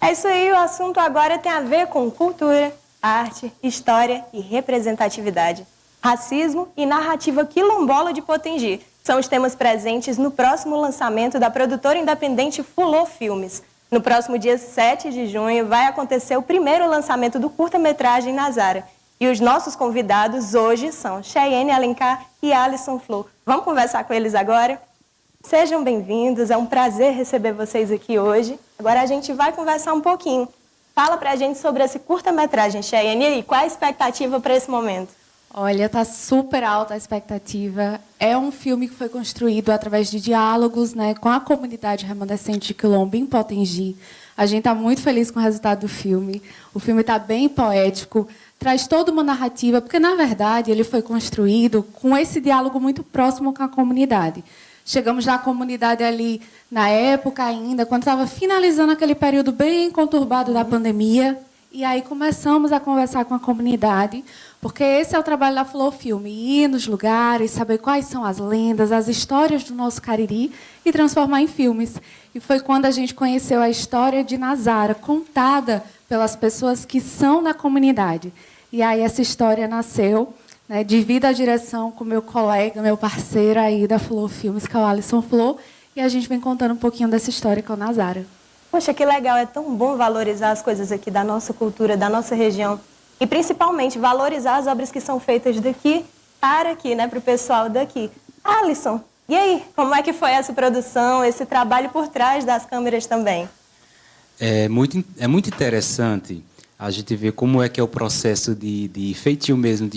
É isso aí, o assunto agora tem a ver com cultura, arte, história e representatividade. Racismo e narrativa quilombola de Potengi são os temas presentes no próximo lançamento da produtora independente Fulô Filmes. No próximo dia 7 de junho vai acontecer o primeiro lançamento do curta-metragem Nazara. E os nossos convidados hoje são Cheyenne Alencar e Alisson Flor. Vamos conversar com eles agora? Sejam bem-vindos, é um prazer receber vocês aqui hoje. Agora a gente vai conversar um pouquinho. Fala pra gente sobre esse curta-metragem, Cheyenne, e aí, qual a expectativa para esse momento? Olha, tá super alta a expectativa. É um filme que foi construído através de diálogos, né, com a comunidade remanescente de Quilombo em Potengi. A gente está muito feliz com o resultado do filme. O filme está bem poético, traz toda uma narrativa, porque, na verdade, ele foi construído com esse diálogo muito próximo com a comunidade. Chegamos na comunidade ali, na época ainda, quando estava finalizando aquele período bem conturbado da pandemia. E aí começamos a conversar com a comunidade, porque esse é o trabalho da Fulô Filme, ir nos lugares, saber quais são as lendas, as histórias do nosso Cariri e transformar em filmes. E foi quando a gente conheceu a história de Nazara, contada pelas pessoas que são da comunidade. E aí essa história nasceu, né, divido a direção com meu colega, meu parceiro aí da Fulô Filmes, que é o Alisson Flor, e a gente vem contando um pouquinho dessa história com a Nazara. Poxa, que legal, é tão bom valorizar as coisas aqui da nossa cultura, da nossa região, e principalmente valorizar as obras que são feitas daqui para aqui, né, para o pessoal daqui. Alisson, e aí, como é que foi essa produção, esse trabalho por trás das câmeras também? É muito interessante a gente ver como é que é o processo de feitio mesmo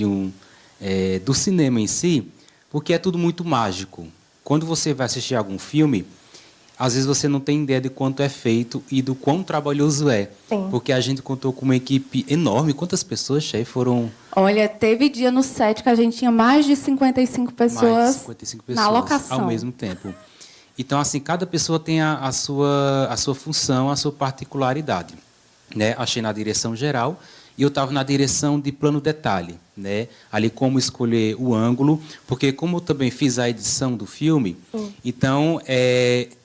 do cinema em si, porque é tudo muito mágico. Quando você vai assistir algum filme, às vezes você não tem ideia de quanto é feito e do quão trabalhoso é. Sim. Porque a gente contou com uma equipe enorme. Quantas pessoas, Chay, foram? Olha, teve dia no set que a gente tinha mais de 55 pessoas, Mais de 55 pessoas na locação. ao mesmo tempo. Então, assim, cada pessoa tem a sua função, a sua particularidade. Né? Achei na direção geral e eu estava na direção de plano detalhe, né? Ali como escolher o ângulo, porque como eu também fiz a edição do filme, então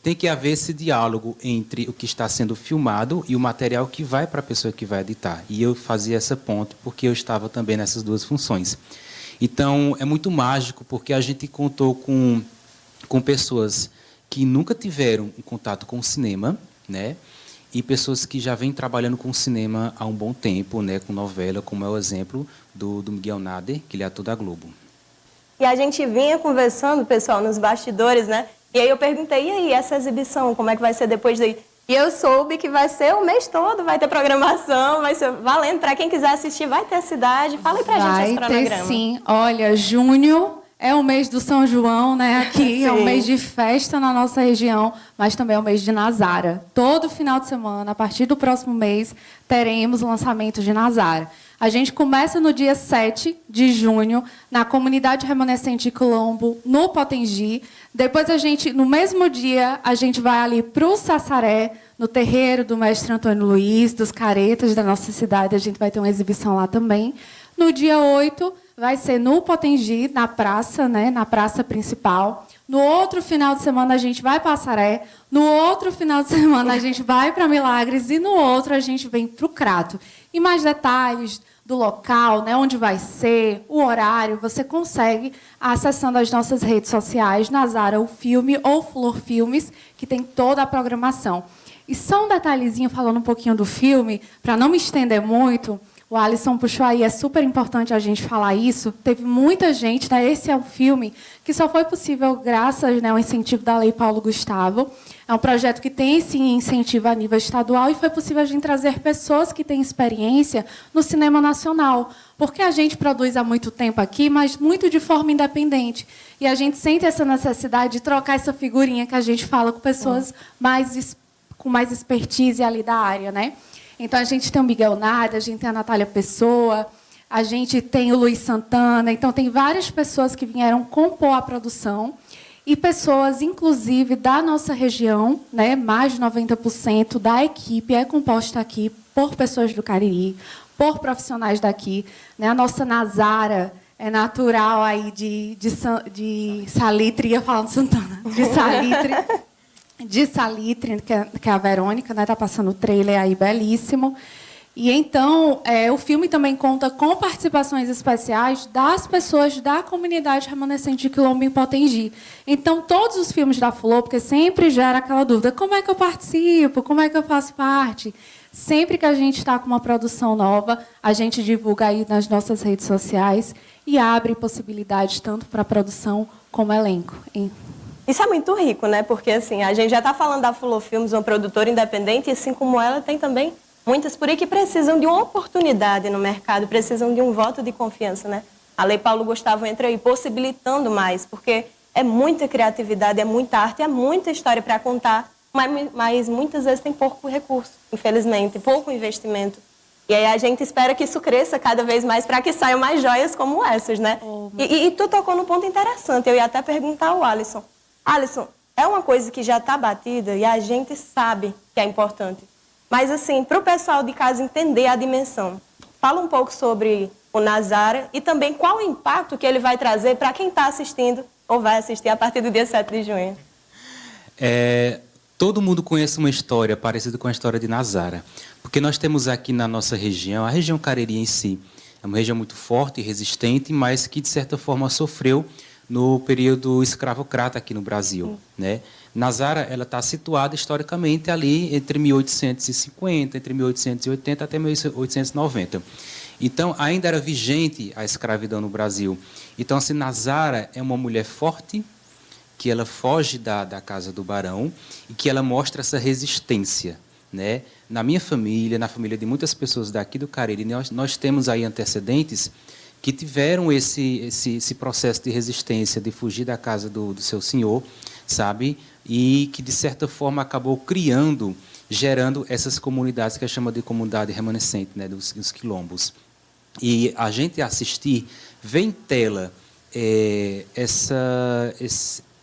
tem que haver esse diálogo entre o que está sendo filmado e o material que vai para a pessoa que vai editar. E eu fazia essa ponte porque eu estava também nessas duas funções. Então é muito mágico porque a gente contou com pessoas que nunca tiveram um contato com o cinema, né? E pessoas que já vêm trabalhando com cinema há um bom tempo, né, com novela, como é o exemplo do Miguel Nader, que ele é ator da Globo. E a gente vinha conversando, pessoal, nos bastidores, né? E aí eu perguntei, e aí, essa exibição, como é que vai ser depois daí? E eu soube que vai ser o mês todo, vai ter programação, vai ser valendo. Para quem quiser assistir, vai ter a cidade. Fala aí pra gente esse cronograma. Vai ter, sim. Olha, junho é o mês do São João, né? Aqui é um mês de festa na nossa região, mas também é o mês de Nazara. Todo final de semana, a partir do próximo mês, teremos o lançamento de Nazara. A gente começa no dia 7 de junho, na comunidade remanescente de Quilombo, no Potengi. Depois, no mesmo dia, a gente vai ali para o Sassaré, no terreiro do mestre Antônio Luiz, dos caretas da nossa cidade. A gente vai ter uma exibição lá também. No dia 8, vai ser no Potengi, na praça, né, na praça principal. No outro final de semana, a gente vai para Assaré. No outro final de semana, a gente vai para Milagres. E no outro, a gente vem para o Crato. E mais detalhes do local, né, onde vai ser, o horário, você consegue acessando as nossas redes sociais, Nazara, o filme ou Flor Filmes, que tem toda a programação. E só um detalhezinho, falando um pouquinho do filme, para não me estender muito. O Alisson puxou aí, é super importante a gente falar isso. Teve muita gente, né? Esse é um filme que só foi possível graças, né, ao incentivo da Lei Paulo Gustavo. É um projeto que tem esse incentivo a nível estadual e foi possível a gente trazer pessoas que têm experiência no cinema nacional. Porque a gente produz há muito tempo aqui, mas muito de forma independente. E a gente sente essa necessidade de trocar essa figurinha que a gente fala com pessoas com mais expertise ali da área, né? Então, a gente tem o Miguel Nader, a gente tem a Natália Pessoa, a gente tem o Luiz Santana. Então, tem várias pessoas que vieram compor a produção e pessoas, inclusive, da nossa região, né? Mais de 90% da equipe é composta aqui por pessoas do Cariri, por profissionais daqui. Né? A nossa Nazara é natural aí de Salitre, ia falar de Santana, de Salitre. de Salitre, que é a Verônica, né? Está passando o trailer aí, belíssimo. E então, o filme também conta com participações especiais das pessoas da comunidade remanescente de Quilombo em Potengi. Então, todos os filmes da Fulô, porque sempre gera aquela dúvida, como é que eu participo, como é que eu faço parte? Sempre que a gente está com uma produção nova, a gente divulga aí nas nossas redes sociais e abre possibilidades tanto para a produção como elenco. Isso é muito rico, né? Porque assim, a gente já está falando da Fulô Filmes, uma produtora independente, e assim como ela, tem também muitas por aí que precisam de uma oportunidade no mercado, precisam de um voto de confiança, né? A Lei Paulo Gustavo entra aí possibilitando mais, porque é muita criatividade, é muita arte, é muita história para contar, mas muitas vezes tem pouco recurso, infelizmente, pouco investimento. E aí a gente espera que isso cresça cada vez mais para que saiam mais joias como essas, né? E tu tocou num ponto interessante, eu ia até perguntar ao Alisson. Alisson, é uma coisa que já está batida e a gente sabe que é importante. Mas, assim, para o pessoal de casa entender a dimensão, fala um pouco sobre o Nazara e também qual o impacto que ele vai trazer para quem está assistindo ou vai assistir a partir do dia 7 de junho. Todo mundo conhece uma história parecida com a história de Nazara, porque nós temos aqui na nossa região, a região Cariri em si, é uma região muito forte e resistente, mas que, de certa forma, sofreu no período escravocrata aqui no Brasil, né? Nazara, ela está situada historicamente ali entre 1850, entre 1880 até 1890. Então, ainda era vigente a escravidão no Brasil. Então, assim, Nazara é uma mulher forte, que ela foge da casa do barão e que ela mostra essa resistência, né? Na minha família, na família de muitas pessoas daqui do Cariri, nós temos aí antecedentes que tiveram esse processo de resistência, de fugir da casa do seu senhor, sabe? E que, de certa forma, acabou gerando essas comunidades que a chama de comunidade remanescente, né? dos quilombos. E a gente assistir, ver em tela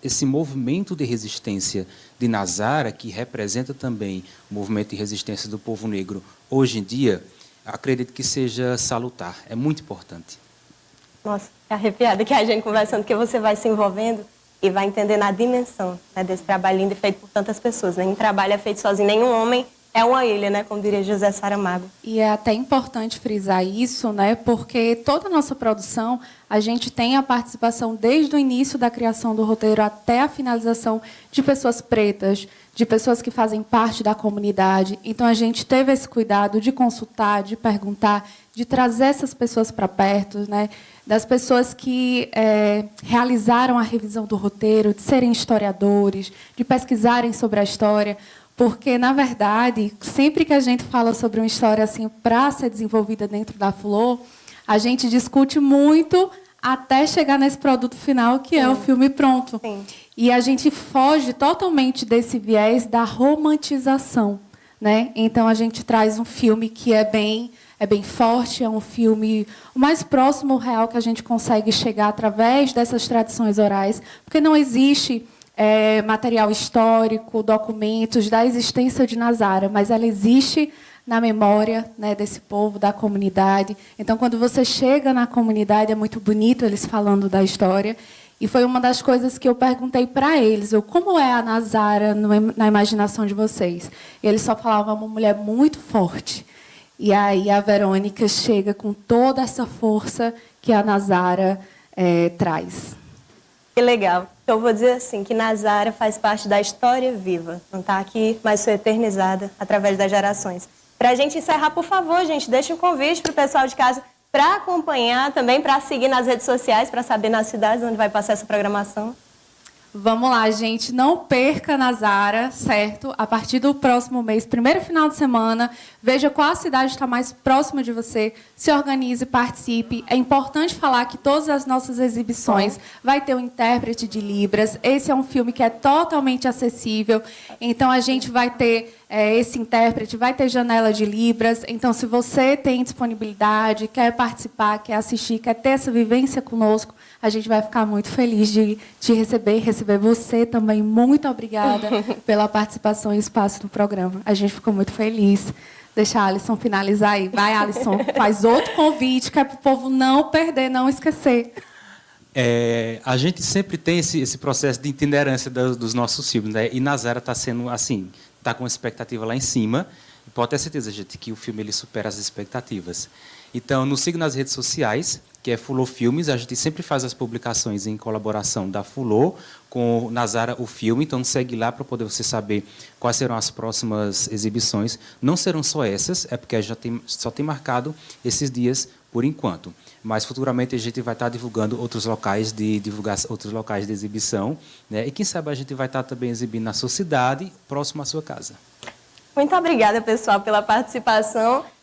esse movimento de resistência de Nazara, que representa também o movimento de resistência do povo negro hoje em dia, acredito que seja salutar, é muito importante. Nossa, é arrepiada que a gente conversando, que você vai se envolvendo e vai entendendo a dimensão, né, desse trabalho lindo feito por tantas pessoas. Nenhum trabalho é feito sozinho, nenhum homem é uma ilha, né, como diria José Saramago. E é até importante frisar isso, né, porque toda a nossa produção, a gente tem a participação desde o início da criação do roteiro até a finalização de pessoas pretas, de pessoas que fazem parte da comunidade. Então, a gente teve esse cuidado de consultar, de perguntar, de trazer essas pessoas para perto, né, das pessoas que realizaram a revisão do roteiro, de serem historiadores, de pesquisarem sobre a história, porque, na verdade, sempre que a gente fala sobre uma história assim para ser desenvolvida dentro da Fulô, a gente discute muito até chegar nesse produto final, que é o filme pronto. Sim. E a gente foge totalmente desse viés da romantização, né? Então, a gente traz um filme que é bem forte, é um filme o mais próximo real que a gente consegue chegar através dessas tradições orais, porque não existe material histórico, documentos da existência de Nazara, mas ela existe na memória, né, desse povo, da comunidade. Então, quando você chega na comunidade, é muito bonito eles falando da história. E foi uma das coisas que eu perguntei para eles, como é a Nazara na imaginação de vocês? E eles só falavam, uma mulher muito forte. E aí a Verônica chega com toda essa força que a Nazara traz. Que legal. Então, eu vou dizer assim, que Nazara faz parte da história viva. Não está aqui, mas foi eternizada através das gerações. Para a gente encerrar, por favor, gente, deixe um convite para o pessoal de casa para acompanhar, também para seguir nas redes sociais, para saber nas cidades onde vai passar essa programação. Vamos lá, gente. Não perca Nazara, certo? A partir do próximo mês, primeiro final de semana, veja qual a cidade está mais próxima de você, se organize, participe. É importante falar que todas as nossas exibições vai ter um intérprete de Libras. Esse é um filme que é totalmente acessível. Então, a gente vai ter esse intérprete, vai ter janela de Libras. Então, se você tem disponibilidade, quer participar, quer assistir, quer ter essa vivência conosco, a gente vai ficar muito feliz de te receber você também. Muito obrigada pela participação e espaço no programa. A gente ficou muito feliz. Deixa a Alisson finalizar aí. Vai, Alisson, faz outro convite, que é para o povo não perder, não esquecer. A gente sempre tem esse processo de itinerância dos nossos filmes, né? E Nazara está sendo assim, está com uma expectativa lá em cima. E pode ter certeza, gente, que o filme ele supera as expectativas. Então, nos siga nas redes sociais, que é Fulô Filmes. A gente sempre faz as publicações em colaboração da Fulô com Nazara o filme. Então, segue lá para poder você saber quais serão as próximas exibições. Não serão só essas, é porque a gente só tem marcado esses dias por enquanto. Mas futuramente a gente vai estar divulgando outros locais de divulgação, outros locais de exibição, né? E quem sabe a gente vai estar também exibindo na sua cidade, próximo à sua casa. Muito obrigada, pessoal, pela participação.